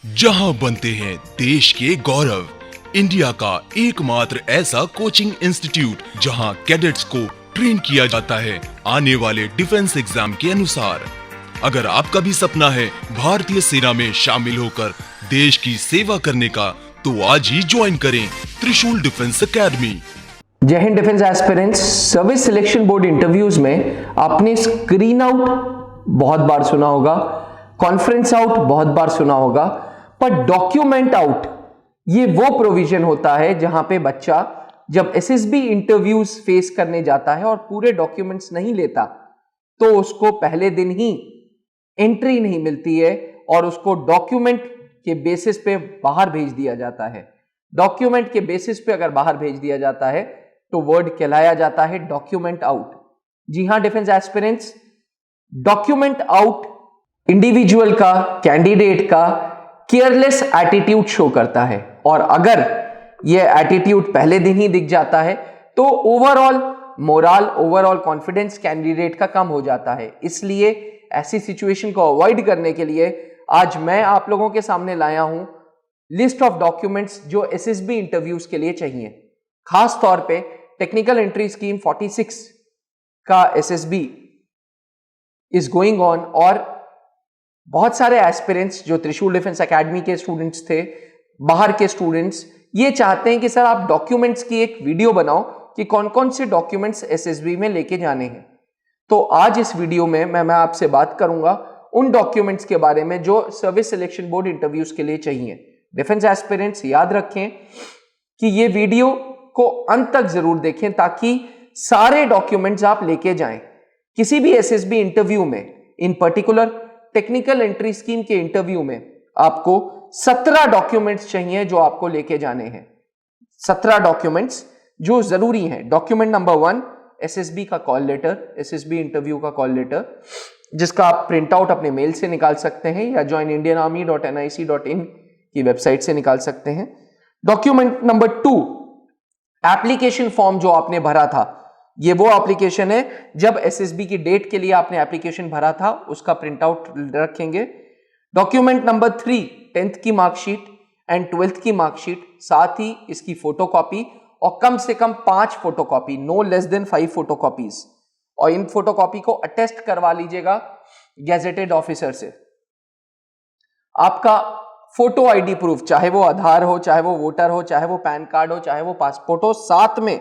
जहां बनते हैं देश के गौरव, इंडिया का एकमात्र ऐसा कोचिंग इंस्टीट्यूट जहां कैडेट्स को ट्रेन किया जाता है आने वाले डिफेंस एग्जाम के अनुसार। अगर आपका भी सपना है भारतीय सेना में शामिल होकर देश की सेवा करने का, तो आज ही ज्वाइन करें त्रिशूल डिफेंस एकेडमी। जय Hind defence aspirants. Service selection board interviews में आपने स्क्रीन आउट बहुत बार सुना होगा, कॉन्फ्रेंस आउट बहुत बार सुना होगा, पर डॉक्यूमेंट आउट ये वो प्रोविजन होता है जहां पे बच्चा जब एसएसबी इंटरव्यूज फेस करने जाता है और पूरे डॉक्यूमेंट्स नहीं लेता तो उसको पहले दिन ही एंट्री नहीं मिलती है और उसको डॉक्यूमेंट के बेसिस पे बाहर भेज दिया जाता है। डॉक्यूमेंट के बेसिस पे अगर बाहर भेज दिया जाता है तो वर्ड कहलाया जाता है डॉक्यूमेंट आउट। जी हां defence aspirants, document out individual का, कैंडिडेट का केयरलेस एटीट्यूड शो करता है और अगर यह एटीट्यूड पहले दिन ही दिख जाता है तो overall moral, overall confidence candidate का कम हो जाता है। इसलिए ऐसी सिचुएशन को अवॉइड करने के लिए आज मैं आप लोगों के सामने लाया हूं लिस्ट ऑफ डॉक्यूमेंट्स जो एसएसबी इंटरव्यूज के लिए चाहिए। खास तौर पे टेक्निकल एंट्री स्कीम 46 का एसएसबी इज गोइंग ऑन और बहुत सारे एस्पिरेंट्स जो त्रिशूल डिफेंस एकेडमी के स्टूडेंट्स थे, बाहर के स्टूडेंट्स, ये चाहते हैं कि सर आप डॉक्यूमेंट्स की एक वीडियो बनाओ कि कौन कौन से डॉक्यूमेंट्स एसएसबी में लेके जाने हैं। तो आज इस वीडियो में मैं आपसे बात करूंगा उन डॉक्यूमेंट्स के बारे में जो सर्विस सिलेक्शन बोर्ड इंटरव्यूज के लिए चाहिए। डिफेंस एस्पिरेंट्स याद रखें कि ये वीडियो को अंत तक जरूर देखें ताकि सारे डॉक्यूमेंट्स आप लेके जाएं। किसी भी एसएसबी इंटरव्यू में, इन पर्टिकुलर टेक्निकल एंट्री स्कीम के इंटरव्यू में आपको 17 डॉक्यूमेंट्स चाहिए जो आपको लेके जाने हैं। 17 डॉक्यूमेंट्स जो जरूरी हैं। डॉक्यूमेंट नंबर 1 एसएसबी का कॉल लेटर, एसएसबी इंटरव्यू का कॉल लेटर, जिसका आप प्रिंट आउट अपने मेल से निकाल सकते हैं या joinindianarmy.nic.in की वेबसाइट से निकाल सकते हैं। डॉक्यूमेंट नंबर 2 एप्लीकेशन फॉर्म जो आपने भरा था, ये वो एप्लीकेशन है जब एसएसबी की डेट के लिए आपने एप्लीकेशन भरा था, उसका प्रिंट आउट रखेंगे। डॉक्यूमेंट नंबर 3 10th की मार्कशीट एंड 12th की मार्कशीट, साथ ही इसकी फोटोकॉपी और कम से कम 5 photocopy, no less than 5 photocopies, और इन फोटोकॉपी को अटेस्ट करवा लीजिएगा गैजेटेड ऑफिसर से। आपका फोटो आईडी प्रूफ, चाहे वो आधार हो, चाहे वो वोटर हो, चाहे वो पैन कार्ड हो, चाहे वो पासपोर्ट हो, साथ में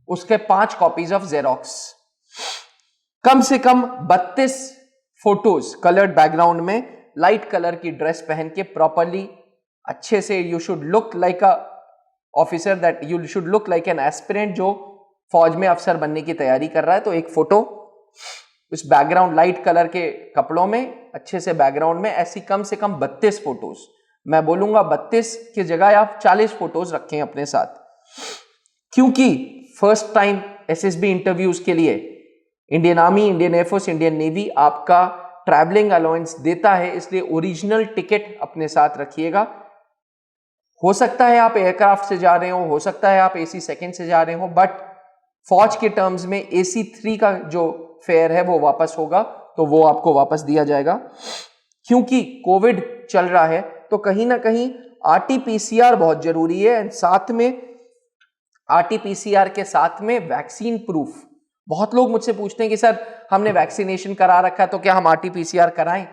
उसके 5 कॉपीज ऑफ जेरोक्स। कम से कम 32 फोटोज कलर्ड बैकग्राउंड में, लाइट कलर की ड्रेस पहन के प्रॉपरली अच्छे से, you should look like a officer, that you should look like an aspirant जो फौज में अफसर बनने की तैयारी कर रहा है। तो एक फोटो उस बैकग्राउंड लाइट कलर के कपड़ों में, अच्छे से बैकग्राउंड में, ऐसी कम से कम 32 फोटोज, मैं बोलूंगा 32 की जगह आप 40 फोटोज रखें अपने साथ, क्योंकि फर्स्ट टाइम एसएसबी इंटरव्यूज के लिए Indian army, Indian air force, Indian navy आपका ट्रैवलिंग अलाउंस देता है, इसलिए ओरिजिनल टिकट अपने साथ रखिएगा। हो सकता है आप एयरक्राफ्ट से जा रहे हो सकता है आप AC सेकंड से जा रहे हो, बट फौज के टर्म्स में AC3 का जो फेयर है वो वापस होगा, तो वो आपको वापस दिया जाएगा। क्योंकि कोविड चल रहा है तो कहीं ना कहीं RT-PCR बहुत जरूरी है, एंड साथ में RT-PCR के साथ में वैक्सीन प्रूफ। बहुत लोग मुझसे पूछते हैं कि सर हमने वैक्सीनेशन करा रखा है तो क्या हम RT-PCR कराएं?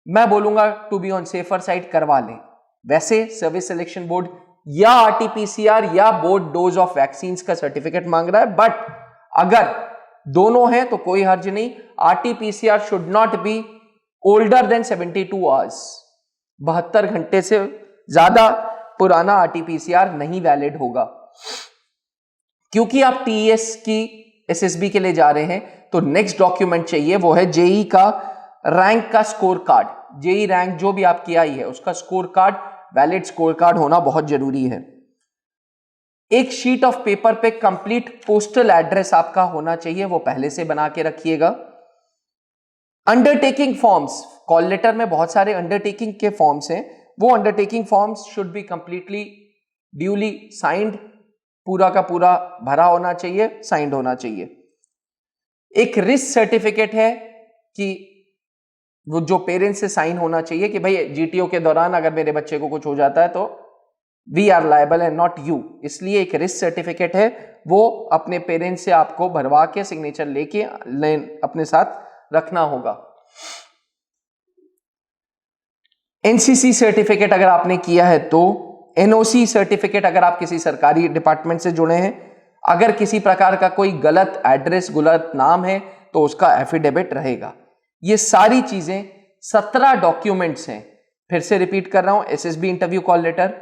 मैं बोलूंगा to be on safer side करवा लें। वैसे सर्विस सिलेक्शन बोर्ड या RT-PCR या बोर्ड डोज ऑफ वैक्सीन का सर्टिफिकेट मांग रहा है, बट अगर दोनों हैं तो कोई हर्ज नहीं। RT-PCR should not be older than 72 hours. 72 घंटे से ज्यादा पुराना RT-PCR नहीं वैलिड होगा। क्योंकि आप TES की एसएसबी के लिए जा रहे हैं तो नेक्स्ट डॉक्यूमेंट चाहिए, वो है जेई का रैंक का स्कोर कार्ड। जेई रैंक जो भी आपकी आई है उसका score card, valid score card होना बहुत जरूरी है। एक शीट ऑफ पेपर पे कंप्लीट पोस्टल एड्रेस आपका होना चाहिए, वो पहले से बना के रखिएगा। अंडरटेकिंग फॉर्म्स, कॉल लेटर में बहुत सारे अंडरटेकिंग के फॉर्म्स हैं, वो undertaking forms should be completely duly signed, पूरा का पूरा भरा होना चाहिए, साइंड होना चाहिए। एक रिस्क सर्टिफिकेट है कि वो जो पेरेंट्स से साइन होना चाहिए कि भाई जीटीओ के दौरान अगर मेरे बच्चे को कुछ हो जाता है तो we are liable and not you. इसलिए एक रिस्क सर्टिफिकेट है, वो अपने पेरेंट्स से आपको भरवा के सिग्नेचर लेके अपने साथ रखना होगा। एनसीसी सर्टिफिकेट अगर आपने किया है तो, एनओसी सर्टिफिकेट अगर आप किसी सरकारी डिपार्टमेंट से जुड़े हैं, अगर किसी प्रकार का कोई गलत एड्रेस, गलत नाम है तो उसका एफिडेविट रहेगा। ये सारी चीजें 17 डॉक्यूमेंट्स हैं। फिर से रिपीट कर रहा हूं, SSB interview call letter,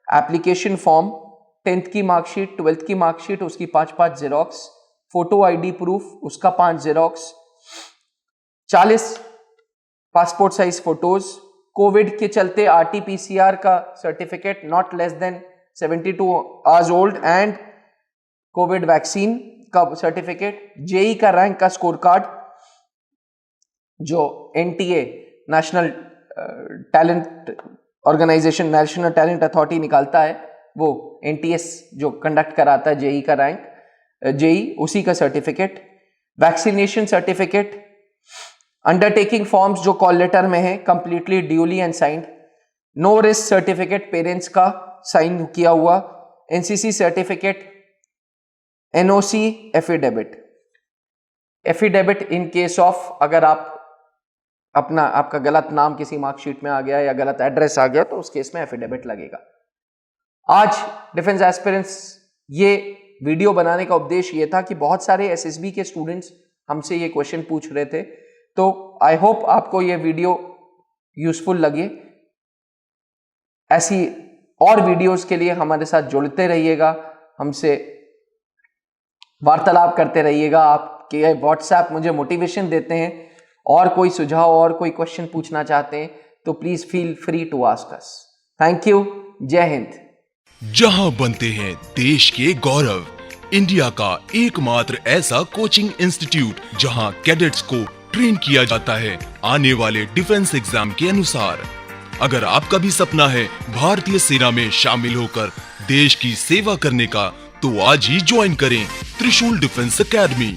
application form, 10th की मार्कशीट, 12th की मार्कशीट, उसकी 5 जेरोक्स, फोटो आईडी प्रूफ, उसका 5 xerox, 40 passport size photos, covid के चलते आरटीपीसीआर का certificate not less than 72 hours old and covid vaccine का सर्टिफिकेट, जेई का rank का स्कोर कार्ड, जो NTA national talent organisation, national talent authority निकालता है, वो एनटीएस जो कंडक्ट कराता है जेई का रैंक, जेई उसी का certificate, vaccination certificate, undertaking forms जो कॉल लेटर में है completely duly and signed, no risk certificate parents का साइन किया हुआ, NCC certificate, NOC, affidavit. Affidavit in case of अगर आप आपका गलत नाम किसी मार्कशीट में आ गया या गलत एड्रेस आ गया तो उस केस में एफिडेविट लगेगा। आज डिफेंस एस्पिरेंट्स, ये वीडियो बनाने का उद्देश्य ये था कि बहुत सारे एसएसबी के स्टूडेंट्स हमसे ये क्वेश्चन पूछ रहे थे, तो आई होप आपको ये वीडियो यूजफुल लगे। ऐसी और वीडियोस के लिए हमारे साथ जुड़ते रहिएगा, हमसे वार्तालाप करते रहिएगा। आपके व्हाट्सएप मुझे मोटिवेशन देते हैं, और कोई सुझाव और कोई क्वेश्चन पूछना चाहते हैं तो please feel free to ask us. Thank you. जय हिंद। जहां बनते हैं देश के गौरव, इंडिया का एकमात्र ऐसा कोचिंग इंस्टीट्यूट जहां कैडेट्स को ट्रेन किया जाता है आने वाले डिफेंस एग्जाम के अनुसार। अगर आपका भी सपना है भारतीय सेना में शामिल होकर देश की सेवा करने का, तो आज ही ज्वाइन करें त्रिशूल डिफेंस एकेडमी।